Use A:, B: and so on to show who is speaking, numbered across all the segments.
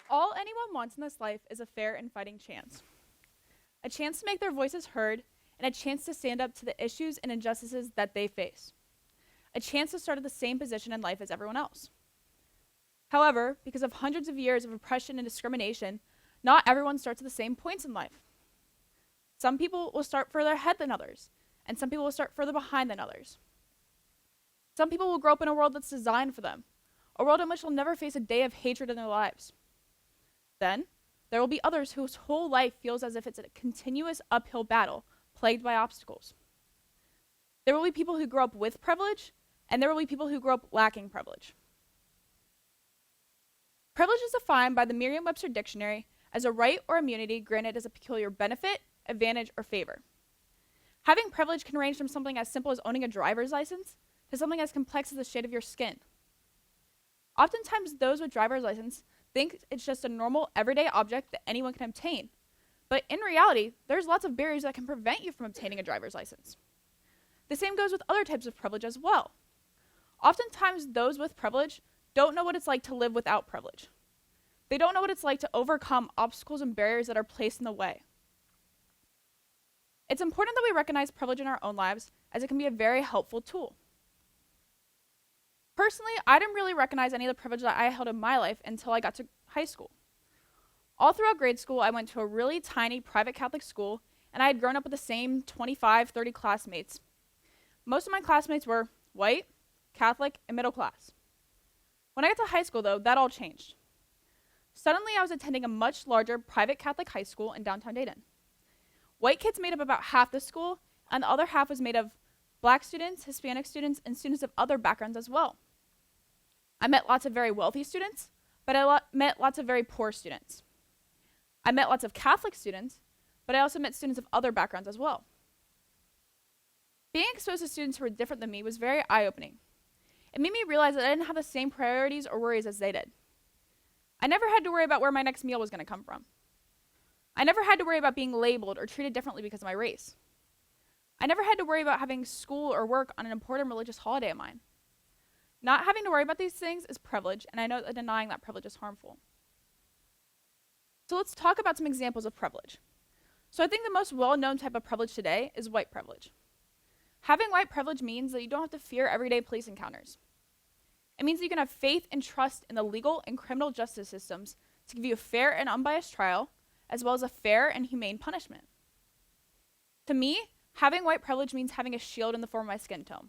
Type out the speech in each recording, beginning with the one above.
A: All anyone wants in this life is a fair and fighting chance. A chance to make their voices heard, and a chance to stand up to the issues and injustices that they face. A chance to start at the same position in life as everyone else. However, because of hundreds of years of oppression and discrimination, not everyone starts at the same points in life. Some people will start further ahead than others, and some people will start further behind than others. Some people will grow up in a world that's designed for them, a world in which they'll never face a day of hatred in their lives. Then, there will be others whose whole life feels as if it's a continuous uphill battle, plagued by obstacles. There will be people who grow up with privilege, and there will be people who grow up lacking privilege. Privilege is defined by the Merriam-Webster Dictionary as a right or immunity granted as a peculiar benefit, advantage, or favor. Having privilege can range from something as simple as owning a driver's license to something as complex as the shade of your skin. Oftentimes, those with driver's license think it's just a normal, everyday object that anyone can obtain. But in reality, there's lots of barriers that can prevent you from obtaining a driver's license. The same goes with other types of privilege as well. Oftentimes, those with privilege don't know what it's like to live without privilege. They don't know what it's like to overcome obstacles and barriers that are placed in the way. It's important that we recognize privilege in our own lives, as it can be a very helpful tool. Personally, I didn't really recognize any of the privilege that I held in my life until I got to high school. All throughout grade school, I went to a really tiny private Catholic school, and I had grown up with the same 25, 30 classmates. Most of my classmates were white, Catholic, and middle class. When I got to high school, though, that all changed. Suddenly, I was attending a much larger private Catholic high school in downtown Dayton. White kids made up about half the school, and the other half was made of Black students, Hispanic students, and students of other backgrounds as well. I met lots of very wealthy students, but I met lots of very poor students. I met lots of Catholic students, but I also met students of other backgrounds as well. Being exposed to students who were different than me was very eye-opening. It made me realize that I didn't have the same priorities or worries as they did. I never had to worry about where my next meal was going to come from. I never had to worry about being labeled or treated differently because of my race. I never had to worry about having school or work on an important religious holiday of mine. Not having to worry about these things is privilege, and I know that denying that privilege is harmful. So let's talk about some examples of privilege. So I think the most well-known type of privilege today is white privilege. Having white privilege means that you don't have to fear everyday police encounters. It means that you can have faith and trust in the legal and criminal justice systems to give you a fair and unbiased trial, as well as a fair and humane punishment. To me, having white privilege means having a shield in the form of my skin tone.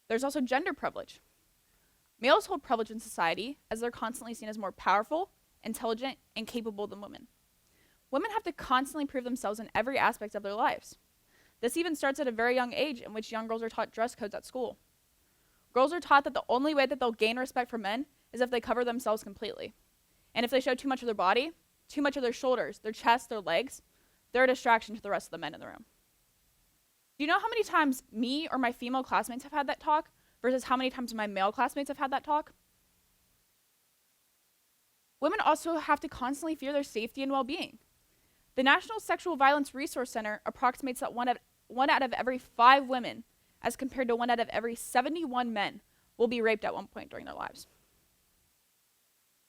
A: There's also gender privilege. Males hold privilege in society as they're constantly seen as more powerful, intelligent, and capable than women. Women have to constantly prove themselves in every aspect of their lives. This even starts at a very young age, in which young girls are taught dress codes at school. Girls are taught that the only way that they'll gain respect from men is if they cover themselves completely. And if they show too much of their body, too much of their shoulders, their chest, their legs, they're a distraction to the rest of the men in the room. Do you know how many times me or my female classmates have had that talk versus how many times my male classmates have had that talk? Women also have to constantly fear their safety and well-being. The National Sexual Violence Resource Center approximates that one out of every 5 women, as compared to 1 out of every 71 men, will be raped at one point during their lives.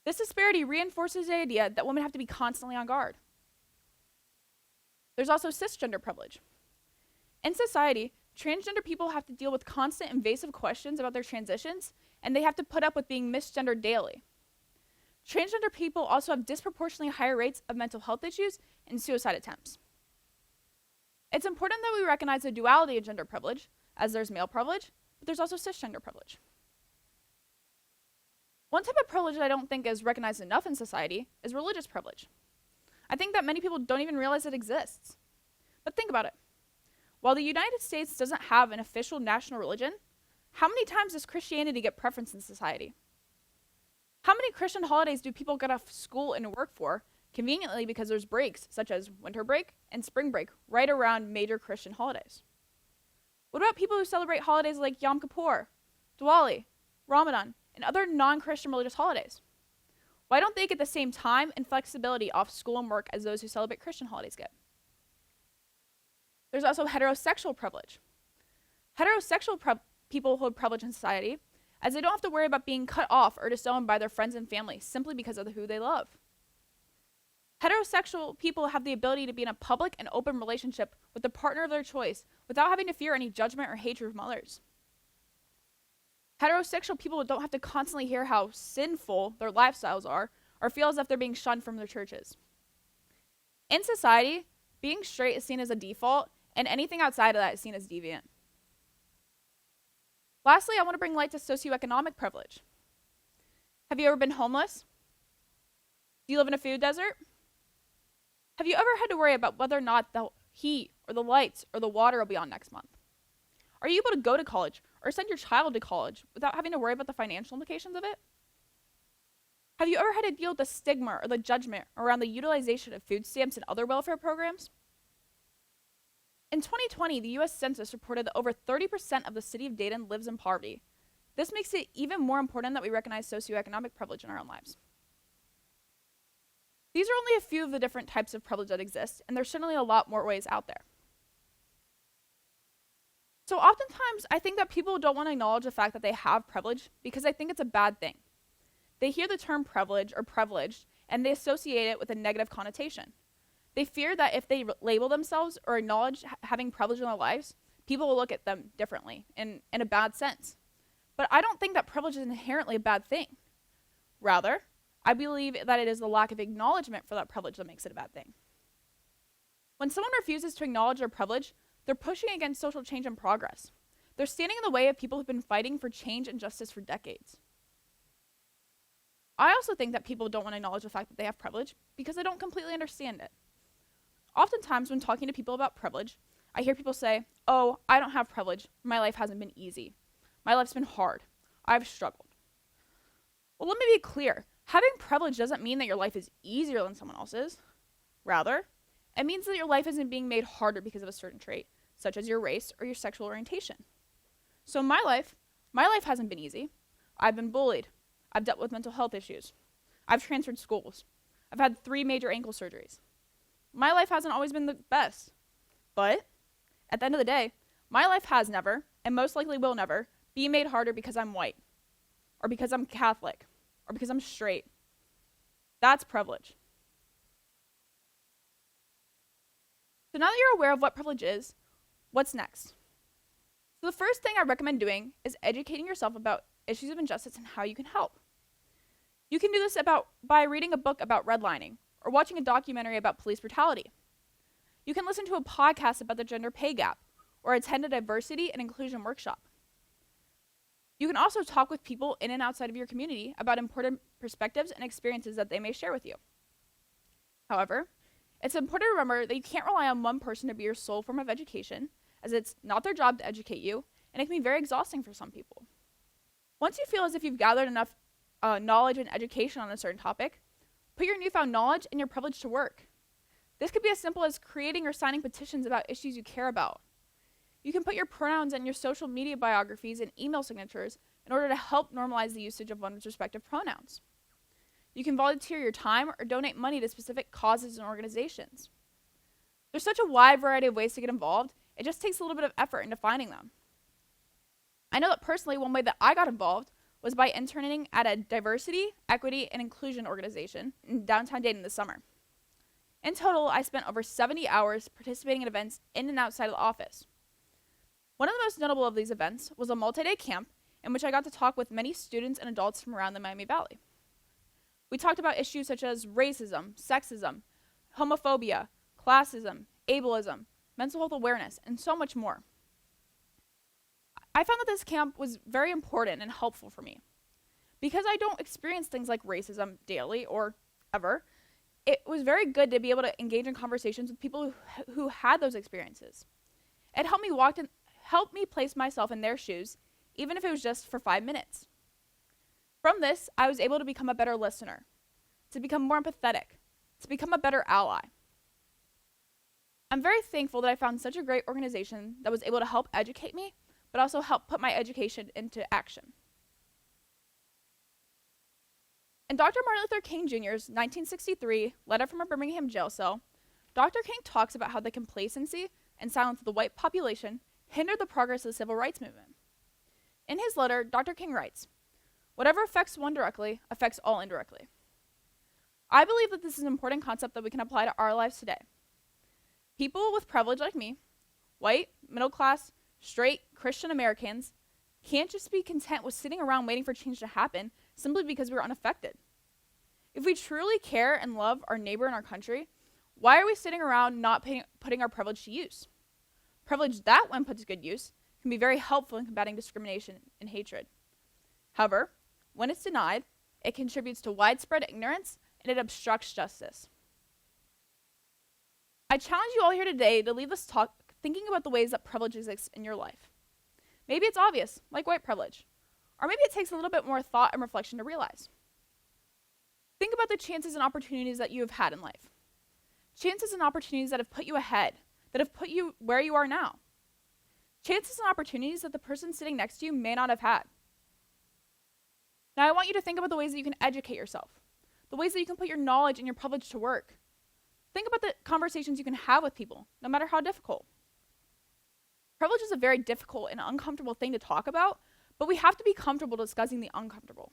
A: This disparity reinforces the idea that women have to be constantly on guard. There's also cisgender privilege. In society, transgender people have to deal with constant invasive questions about their transitions, and they have to put up with being misgendered daily. Transgender people also have disproportionately higher rates of mental health issues and suicide attempts. It's important that we recognize the duality of gender privilege, as there's male privilege, but there's also cisgender privilege. One type of privilege that I don't think is recognized enough in society is religious privilege. I think that many people don't even realize it exists. But think about it. While the United States doesn't have an official national religion, how many times does Christianity get preference in society? How many Christian holidays do people get off school and work for, conveniently because there's breaks, such as winter break and spring break, right around major Christian holidays? What about people who celebrate holidays like Yom Kippur, Diwali, Ramadan, and other non-Christian religious holidays? Why don't they get the same time and flexibility off school and work as those who celebrate Christian holidays get? There's also heterosexual privilege. Heterosexual people hold privilege in society as they don't have to worry about being cut off or disowned by their friends and family simply because of who they love. Heterosexual people have the ability to be in a public and open relationship with the partner of their choice without having to fear any judgment or hatred from others. Heterosexual people don't have to constantly hear how sinful their lifestyles are or feel as if they're being shunned from their churches. In society, being straight is seen as a default, and anything outside of that is seen as deviant. Lastly, I want to bring light to socioeconomic privilege. Have you ever been homeless? Do you live in a food desert? Have you ever had to worry about whether or not the heat or the lights or the water will be on next month? Are you able to go to college or send your child to college without having to worry about the financial implications of it? Have you ever had to deal with the stigma or the judgment around the utilization of food stamps and other welfare programs? In 2020, the U.S. Census reported that over 30% of the city of Dayton lives in poverty. This makes it even more important that we recognize socioeconomic privilege in our own lives. These are only a few of the different types of privilege that exist, and there's certainly a lot more ways out there. So oftentimes, I think that people don't want to acknowledge the fact that they have privilege because they think it's a bad thing. They hear the term privilege or privileged, and they associate it with a negative connotation. They fear that if they label themselves or acknowledge having privilege in their lives, people will look at them differently in a bad sense. But I don't think that privilege is inherently a bad thing. Rather, I believe that it is the lack of acknowledgement for that privilege that makes it a bad thing. When someone refuses to acknowledge their privilege, they're pushing against social change and progress. They're standing in the way of people who've been fighting for change and justice for decades. I also think that people don't want to acknowledge the fact that they have privilege because they don't completely understand it. Oftentimes, when talking to people about privilege, I hear people say, "Oh, I don't have privilege. My life hasn't been easy. My life's been hard. I've struggled." Well, let me be clear. Having privilege doesn't mean that your life is easier than someone else's. Rather, it means that your life isn't being made harder because of a certain trait, such as your race or your sexual orientation. So in my life hasn't been easy. I've been bullied. I've dealt with mental health issues. I've transferred schools. I've had 3 major ankle surgeries. My life hasn't always been the best. But at the end of the day, my life has never, and most likely will never, be made harder because I'm white, or because I'm Catholic, or because I'm straight. That's privilege. So now that you're aware of what privilege is, what's next? So the first thing I recommend doing is educating yourself about issues of injustice and how you can help. You can do this by reading a book about redlining, or watching a documentary about police brutality. You can listen to a podcast about the gender pay gap, or attend a diversity and inclusion workshop. You can also talk with people in and outside of your community about important perspectives and experiences that they may share with you. However, it's important to remember that you can't rely on one person to be your sole form of education, as it's not their job to educate you, and it can be very exhausting for some people. Once you feel as if you've gathered enough knowledge and education on a certain topic, put your newfound knowledge and your privilege to work. This could be as simple as creating or signing petitions about issues you care about. You can put your pronouns and your social media biographies and email signatures in order to help normalize the usage of one's respective pronouns. You can volunteer your time or donate money to specific causes and organizations. There's such a wide variety of ways to get involved, it just takes a little bit of effort into finding them. I know that personally, one way that I got involved was by interning at a diversity, equity, and inclusion organization in downtown Dayton this summer. In total, I spent over 70 hours participating in events in and outside of the office. One of the most notable of these events was a multi-day camp in which I got to talk with many students and adults from around the Miami Valley. We talked about issues such as racism, sexism, homophobia, classism, ableism, mental health awareness, and so much more. I found that this camp was very important and helpful for me. Because I don't experience things like racism daily or ever, it was very good to be able to engage in conversations with people who had those experiences. It helped me place myself in their shoes, even if it was just for 5 minutes. From this, I was able to become a better listener, to become more empathetic, to become a better ally. I'm very thankful that I found such a great organization that was able to help educate me, but also help put my education into action. In Dr. Martin Luther King Jr.'s 1963 letter from a Birmingham jail cell, Dr. King talks about how the complacency and silence of the white population hindered the progress of the civil rights movement. In his letter, Dr. King writes, "Whatever affects one directly affects all indirectly." I believe that this is an important concept that we can apply to our lives today. People with privilege like me, white, middle class, straight, Christian Americans, can't just be content with sitting around waiting for change to happen simply because we're unaffected. If we truly care and love our neighbor and our country, why are we sitting around not putting our privilege to use? Privilege that, when put to good use, can be very helpful in combating discrimination and hatred. However, when it's denied, it contributes to widespread ignorance and it obstructs justice. I challenge you all here today to leave this talk thinking about the ways that privilege exists in your life. Maybe it's obvious, like white privilege, or maybe it takes a little bit more thought and reflection to realize. Think about the chances and opportunities that you have had in life. Chances and opportunities that have put you ahead, that have put you where you are now. Chances and opportunities that the person sitting next to you may not have had. Now I want you to think about the ways that you can educate yourself, the ways that you can put your knowledge and your privilege to work. Think about the conversations you can have with people, no matter how difficult. Privilege is a very difficult and uncomfortable thing to talk about, but we have to be comfortable discussing the uncomfortable.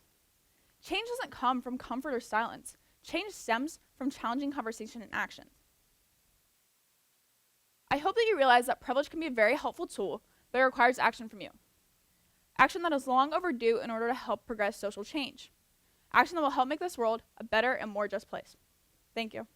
A: Change doesn't come from comfort or silence. Change stems from challenging conversation and action. I hope that you realize that privilege can be a very helpful tool, but it requires action from you. Action that is long overdue in order to help progress social change. Action that will help make this world a better and more just place. Thank you.